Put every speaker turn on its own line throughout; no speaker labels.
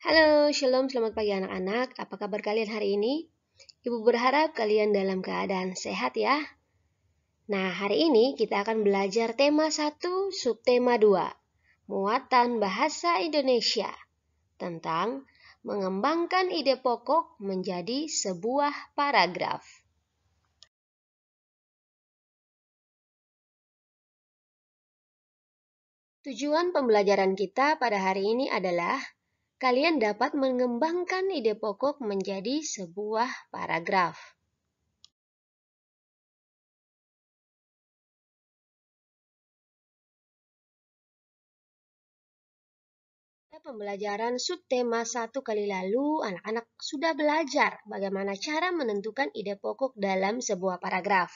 Halo, shalom, selamat pagi anak-anak. Apa kabar kalian hari ini? Ibu berharap kalian dalam keadaan sehat ya. Nah, hari ini kita akan belajar tema 1, subtema 2, muatan bahasa Indonesia, tentang mengembangkan ide pokok menjadi sebuah paragraf. Tujuan pembelajaran kita pada hari ini adalah kalian dapat mengembangkan ide pokok menjadi sebuah paragraf. Pembelajaran subtema 1 kali lalu, anak-anak sudah belajar bagaimana cara menentukan ide pokok dalam sebuah paragraf.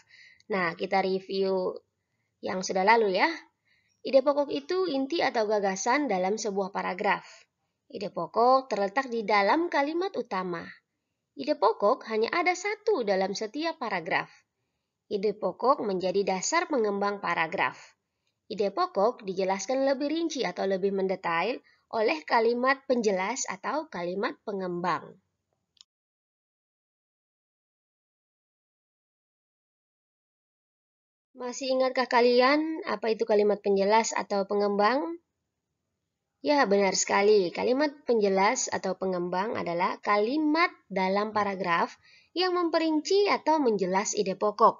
Nah, kita review yang sudah lalu ya. Ide pokok itu inti atau gagasan dalam sebuah paragraf. Ide pokok terletak di dalam kalimat utama. Ide pokok hanya ada satu dalam setiap paragraf. Ide pokok menjadi dasar pengembang paragraf. Ide pokok dijelaskan lebih rinci atau lebih mendetail oleh kalimat penjelas atau kalimat pengembang. Masih ingatkah kalian apa itu kalimat penjelas atau pengembang? Ya, benar sekali. Kalimat penjelas atau pengembang adalah kalimat dalam paragraf yang memperinci atau menjelas ide pokok.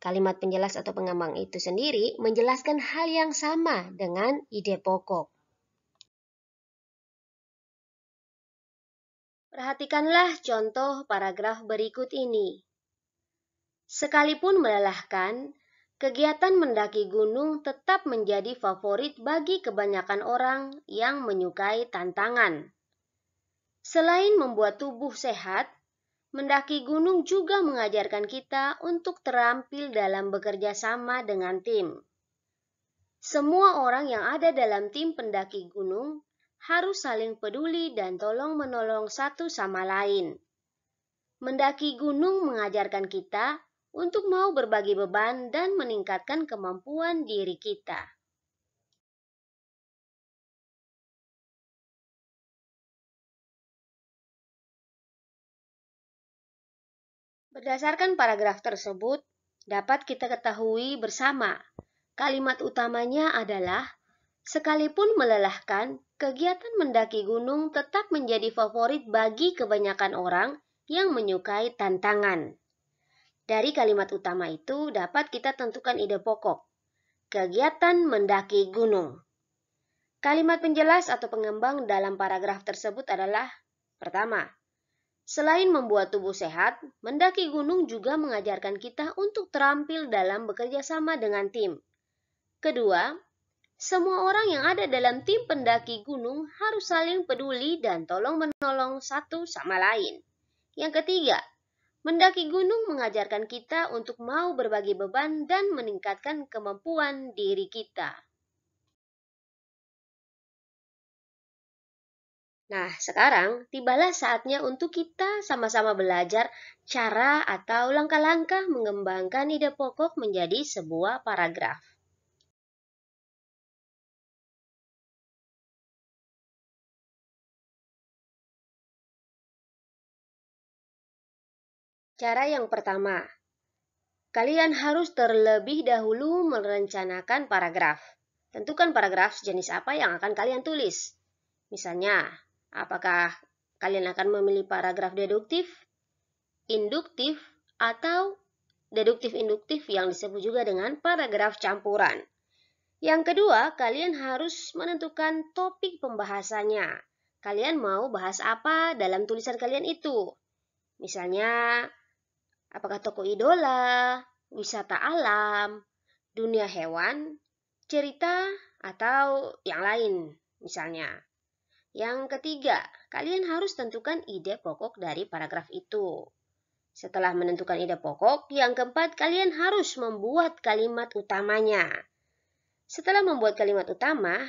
Kalimat penjelas atau pengembang itu sendiri menjelaskan hal yang sama dengan ide pokok. Perhatikanlah contoh paragraf berikut ini. Sekalipun melelahkan, kegiatan mendaki gunung tetap menjadi favorit bagi kebanyakan orang yang menyukai tantangan. Selain membuat tubuh sehat, mendaki gunung juga mengajarkan kita untuk terampil dalam bekerja sama dengan tim. Semua orang yang ada dalam tim pendaki gunung harus saling peduli dan tolong-menolong satu sama lain. Mendaki gunung mengajarkan kita untuk mau berbagi beban dan meningkatkan kemampuan diri kita. Berdasarkan paragraf tersebut, dapat kita ketahui bersama, kalimat utamanya adalah, sekalipun melelahkan, kegiatan mendaki gunung tetap menjadi favorit bagi kebanyakan orang yang menyukai tantangan. Dari kalimat utama itu dapat kita tentukan ide pokok, kegiatan mendaki gunung. Kalimat penjelas atau pengembang dalam paragraf tersebut adalah, pertama, selain membuat tubuh sehat, mendaki gunung juga mengajarkan kita untuk terampil dalam bekerja sama dengan tim. Kedua, semua orang yang ada dalam tim pendaki gunung harus saling peduli dan tolong-menolong satu sama lain. Yang ketiga, mendaki gunung mengajarkan kita untuk mau berbagi beban dan meningkatkan kemampuan diri kita. Nah, sekarang tibalah saatnya untuk kita sama-sama belajar cara atau langkah-langkah mengembangkan ide pokok menjadi sebuah paragraf. Cara yang pertama, kalian harus terlebih dahulu merencanakan paragraf. Tentukan paragraf jenis apa yang akan kalian tulis. Misalnya, apakah kalian akan memilih paragraf deduktif, induktif, atau deduktif-induktif yang disebut juga dengan paragraf campuran. Yang kedua, kalian harus menentukan topik pembahasannya. Kalian mau bahas apa dalam tulisan kalian itu? Misalnya, apakah tokoh idola, wisata alam, dunia hewan, cerita, atau yang lain misalnya. Yang ketiga, kalian harus tentukan ide pokok dari paragraf itu. Setelah menentukan ide pokok, yang keempat, kalian harus membuat kalimat utamanya. Setelah membuat kalimat utama,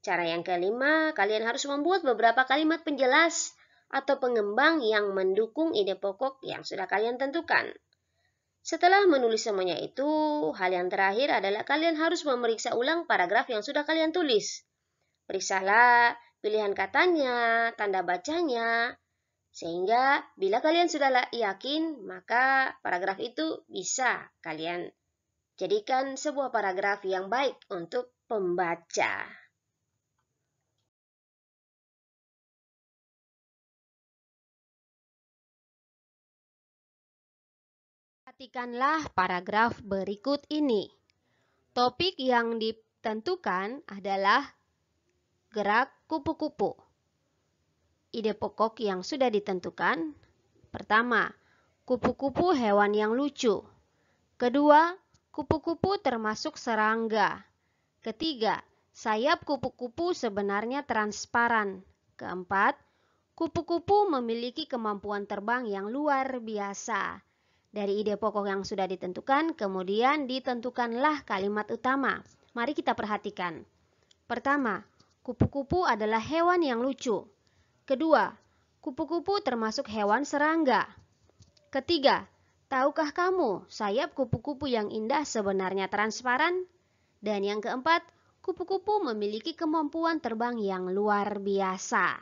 cara yang kelima, kalian harus membuat beberapa kalimat penjelas atau pengembang yang mendukung ide pokok yang sudah kalian tentukan. Setelah menulis semuanya itu, hal yang terakhir adalah kalian harus memeriksa ulang paragraf yang sudah kalian tulis. Periksalah pilihan katanya, tanda bacanya, sehingga bila kalian sudah yakin, maka paragraf itu bisa kalian jadikan sebuah paragraf yang baik untuk pembaca. Perhatikanlah paragraf berikut ini. Topik yang ditentukan adalah gerak kupu-kupu. Ide pokok yang sudah ditentukan. Pertama, kupu-kupu hewan yang lucu. Kedua, kupu-kupu termasuk serangga. Ketiga, sayap kupu-kupu sebenarnya transparan. Keempat, kupu-kupu memiliki kemampuan terbang yang luar biasa. Dari ide pokok yang sudah ditentukan, kemudian ditentukanlah kalimat utama. Mari kita perhatikan. Pertama, kupu-kupu adalah hewan yang lucu. Kedua, kupu-kupu termasuk hewan serangga. Ketiga, tahukah kamu sayap kupu-kupu yang indah sebenarnya transparan? Dan yang keempat, kupu-kupu memiliki kemampuan terbang yang luar biasa.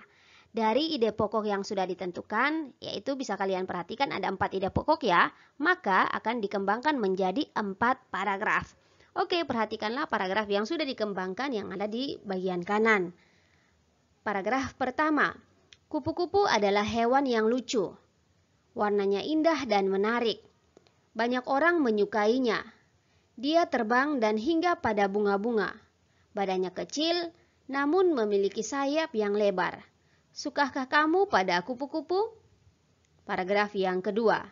Dari ide pokok yang sudah ditentukan, yaitu bisa kalian perhatikan ada 4 ide pokok ya, maka akan dikembangkan menjadi 4 paragraf. Oke, perhatikanlah paragraf yang sudah dikembangkan yang ada di bagian kanan. Paragraf pertama, kupu-kupu adalah hewan yang lucu. Warnanya indah dan menarik. Banyak orang menyukainya. Dia terbang dan hingga pada bunga-bunga. Badannya kecil, namun memiliki sayap yang lebar. Sukakah kamu pada kupu-kupu? Paragraf yang kedua.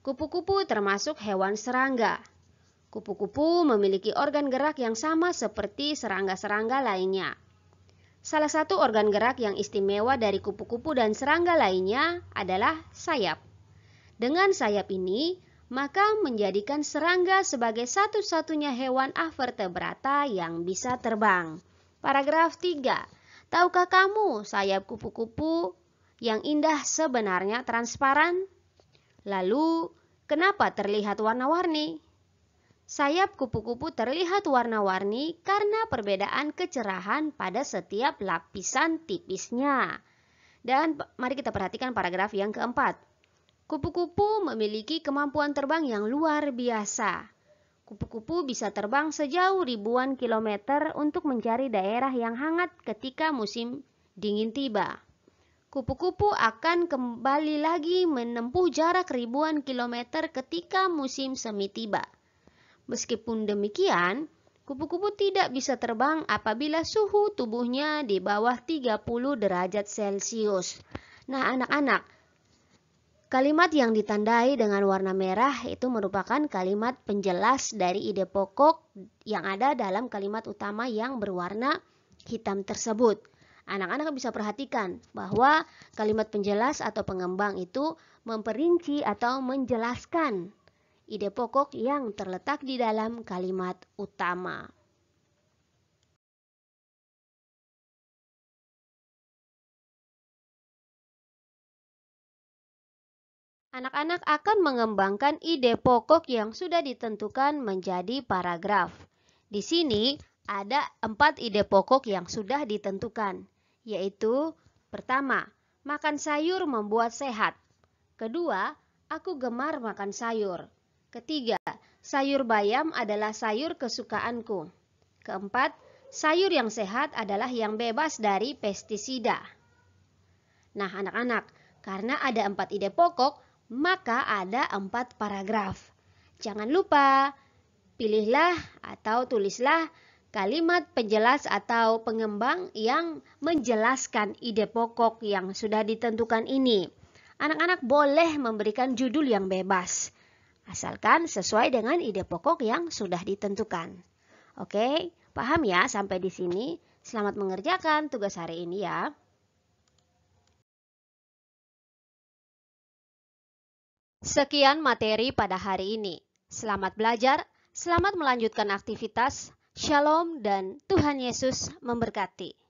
Kupu-kupu termasuk hewan serangga. Kupu-kupu memiliki organ gerak yang sama seperti serangga-serangga lainnya. Salah satu organ gerak yang istimewa dari kupu-kupu dan serangga lainnya adalah sayap. Dengan sayap ini, maka menjadikan serangga sebagai satu-satunya hewan avertebrata yang bisa terbang. Paragraf 3. Tahukah kamu sayap kupu-kupu yang indah sebenarnya transparan? Lalu, kenapa terlihat warna-warni? Sayap kupu-kupu terlihat warna-warni karena perbedaan kecerahan pada setiap lapisan tipisnya. Dan mari kita perhatikan paragraf yang keempat. Kupu-kupu memiliki kemampuan terbang yang luar biasa. Kupu-kupu bisa terbang sejauh ribuan kilometer untuk mencari daerah yang hangat ketika musim dingin tiba. Kupu-kupu akan kembali lagi menempuh jarak ribuan kilometer ketika musim semi tiba. Meskipun demikian, kupu-kupu tidak bisa terbang apabila suhu tubuhnya di bawah 30 derajat Celcius. Nah, anak-anak, kalimat yang ditandai dengan warna merah itu merupakan kalimat penjelas dari ide pokok yang ada dalam kalimat utama yang berwarna hitam tersebut. Anak-anak bisa perhatikan bahwa kalimat penjelas atau pengembang itu memperinci atau menjelaskan ide pokok yang terletak di dalam kalimat utama. Anak-anak akan mengembangkan ide pokok yang sudah ditentukan menjadi paragraf. Di sini ada 4 ide pokok yang sudah ditentukan, yaitu pertama, makan sayur membuat sehat. Kedua, aku gemar makan sayur. Ketiga, sayur bayam adalah sayur kesukaanku. Keempat, sayur yang sehat adalah yang bebas dari pestisida. Nah, anak-anak, karena ada 4 ide pokok, maka ada 4 paragraf. Jangan lupa, pilihlah atau tulislah kalimat penjelas atau pengembang yang menjelaskan ide pokok yang sudah ditentukan ini. Anak-anak boleh memberikan judul yang bebas, asalkan sesuai dengan ide pokok yang sudah ditentukan. Oke, paham ya sampai di sini? Selamat mengerjakan tugas hari ini ya. Sekian materi pada hari ini. Selamat belajar, selamat melanjutkan aktivitas. Shalom dan Tuhan Yesus memberkati.